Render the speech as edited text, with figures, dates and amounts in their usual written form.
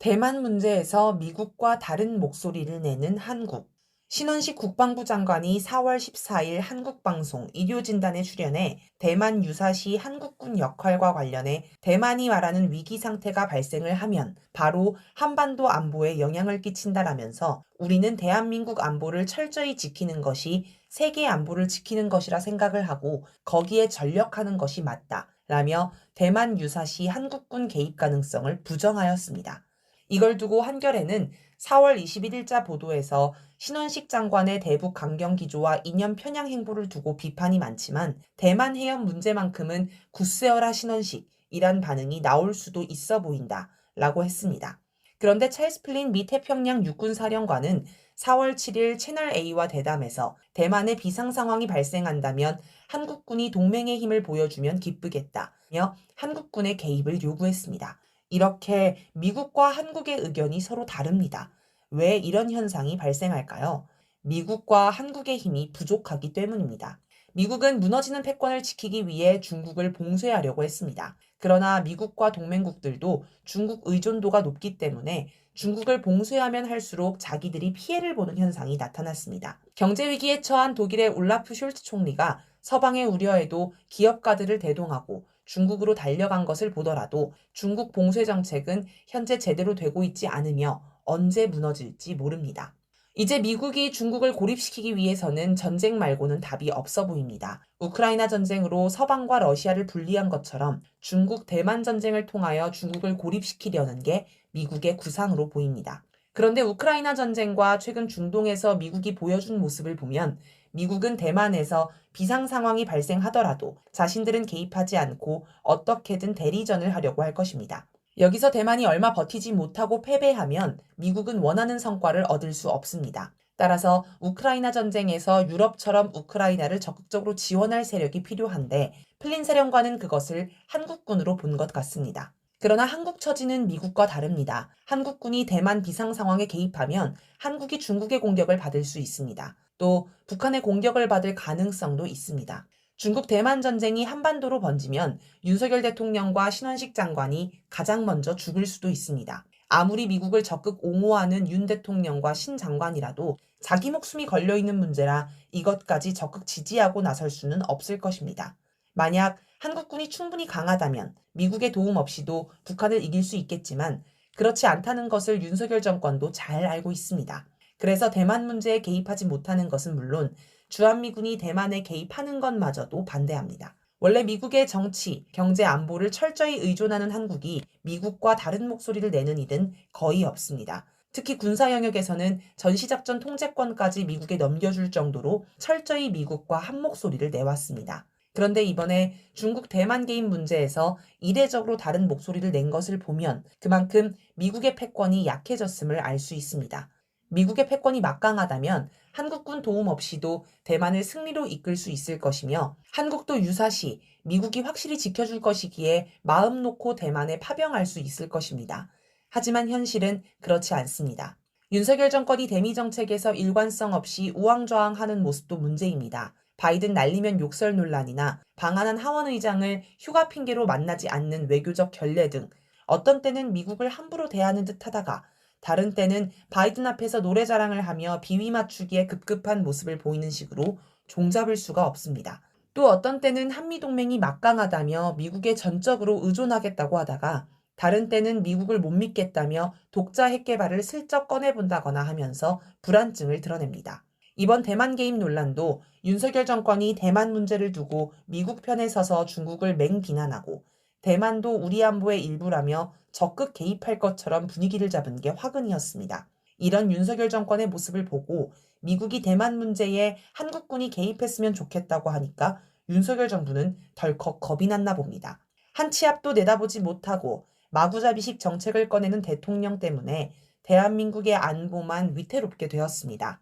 대만 문제에서 미국과 다른 목소리를 내는 한국. 신원식 국방부 장관이 4월 14일 한국방송 일요진단에 출연해 대만 유사시 한국군 역할과 관련해 대만이 말하는 위기 상태가 발생을 하면 바로 한반도 안보에 영향을 끼친다라면서 우리는 대한민국 안보를 철저히 지키는 것이 세계 안보를 지키는 것이라 생각을 하고 거기에 전력하는 것이 맞다. 라며 대만 유사시 한국군 개입 가능성을 부정하였습니다. 이걸 두고 한겨레는 4월 21일자 보도에서 신원식 장관의 대북 강경 기조와 이념 편향 행보를 두고 비판이 많지만 대만 해협 문제만큼은 굳세어라 신원식이란 반응이 나올 수도 있어 보인다 라고 했습니다. 그런데 찰스 플린 미 태평양 육군사령관은 4월 7일 채널A와 대담에서 대만에 비상 상황이 발생한다면 한국군이 동맹의 힘을 보여주면 기쁘겠다며 한국군의 개입을 요구했습니다. 이렇게 미국과 한국의 의견이 서로 다릅니다. 왜 이런 현상이 발생할까요? 미국과 한국의 힘이 부족하기 때문입니다. 미국은 무너지는 패권을 지키기 위해 중국을 봉쇄하려고 했습니다. 그러나 미국과 동맹국들도 중국 의존도가 높기 때문에 중국을 봉쇄하면 할수록 자기들이 피해를 보는 현상이 나타났습니다. 경제위기에 처한 독일의 울라프 숄츠 총리가 서방의 우려에도 기업가들을 대동하고 중국으로 달려간 것을 보더라도 중국 봉쇄 정책은 현재 제대로 되고 있지 않으며 언제 무너질지 모릅니다. 이제 미국이 중국을 고립시키기 위해서는 전쟁 말고는 답이 없어 보입니다. 우크라이나 전쟁으로 서방과 러시아를 분리한 것처럼 중국 대만 전쟁을 통하여 중국을 고립시키려는 게 미국의 구상으로 보입니다. 그런데 우크라이나 전쟁과 최근 중동에서 미국이 보여준 모습을 보면 미국은 대만에서 비상 상황이 발생하더라도 자신들은 개입하지 않고 어떻게든 대리전을 하려고 할 것입니다. 여기서 대만이 얼마 버티지 못하고 패배하면 미국은 원하는 성과를 얻을 수 없습니다. 따라서 우크라이나 전쟁에서 유럽처럼 우크라이나를 적극적으로 지원할 세력이 필요한데 플린 사령관은 그것을 한국군으로 본 것 같습니다. 그러나 한국 처지는 미국과 다릅니다. 한국군이 대만 비상 상황에 개입하면 한국이 중국의 공격을 받을 수 있습니다. 또 북한의 공격을 받을 가능성도 있습니다. 중국 대만 전쟁이 한반도로 번지면 윤석열 대통령과 신원식 장관이 가장 먼저 죽을 수도 있습니다. 아무리 미국을 적극 옹호하는 윤 대통령과 신 장관이라도 자기 목숨이 걸려있는 문제라 이것까지 적극 지지하고 나설 수는 없을 것입니다. 만약 한국군이 충분히 강하다면 미국의 도움 없이도 북한을 이길 수 있겠지만 그렇지 않다는 것을 윤석열 정권도 잘 알고 있습니다. 그래서 대만 문제에 개입하지 못하는 것은 물론 주한미군이 대만에 개입하는 것마저도 반대합니다. 원래 미국의 정치, 경제 안보를 철저히 의존하는 한국이 미국과 다른 목소리를 내는 일은 거의 없습니다. 특히 군사 영역에서는 전시작전 통제권까지 미국에 넘겨줄 정도로 철저히 미국과 한 목소리를 내왔습니다. 그런데 이번에 중국 대만 개입 문제에서 이례적으로 다른 목소리를 낸 것을 보면 그만큼 미국의 패권이 약해졌음을 알 수 있습니다. 미국의 패권이 막강하다면 한국군 도움 없이도 대만을 승리로 이끌 수 있을 것이며 한국도 유사시 미국이 확실히 지켜줄 것이기에 마음 놓고 대만에 파병할 수 있을 것입니다. 하지만 현실은 그렇지 않습니다. 윤석열 정권이 대미 정책에서 일관성 없이 우왕좌왕하는 모습도 문제입니다. 바이든 날리면 욕설 논란이나 방한한 하원 의장을 휴가 핑계로 만나지 않는 외교적 결례 등 어떤 때는 미국을 함부로 대하는 듯 하다가 다른 때는 바이든 앞에서 노래 자랑을 하며 비위 맞추기에 급급한 모습을 보이는 식으로 종잡을 수가 없습니다. 또 어떤 때는 한미동맹이 막강하다며 미국에 전적으로 의존하겠다고 하다가 다른 때는 미국을 못 믿겠다며 독자 핵 개발을 슬쩍 꺼내본다거나 하면서 불안증을 드러냅니다. 이번 대만 개입 논란도 윤석열 정권이 대만 문제를 두고 미국 편에 서서 중국을 맹비난하고 대만도 우리 안보의 일부라며 적극 개입할 것처럼 분위기를 잡은 게 화근이었습니다. 이런 윤석열 정권의 모습을 보고 미국이 대만 문제에 한국군이 개입했으면 좋겠다고 하니까 윤석열 정부는 덜컥 겁이 났나 봅니다. 한 치 앞도 내다보지 못하고 마구잡이식 정책을 꺼내는 대통령 때문에 대한민국의 안보만 위태롭게 되었습니다.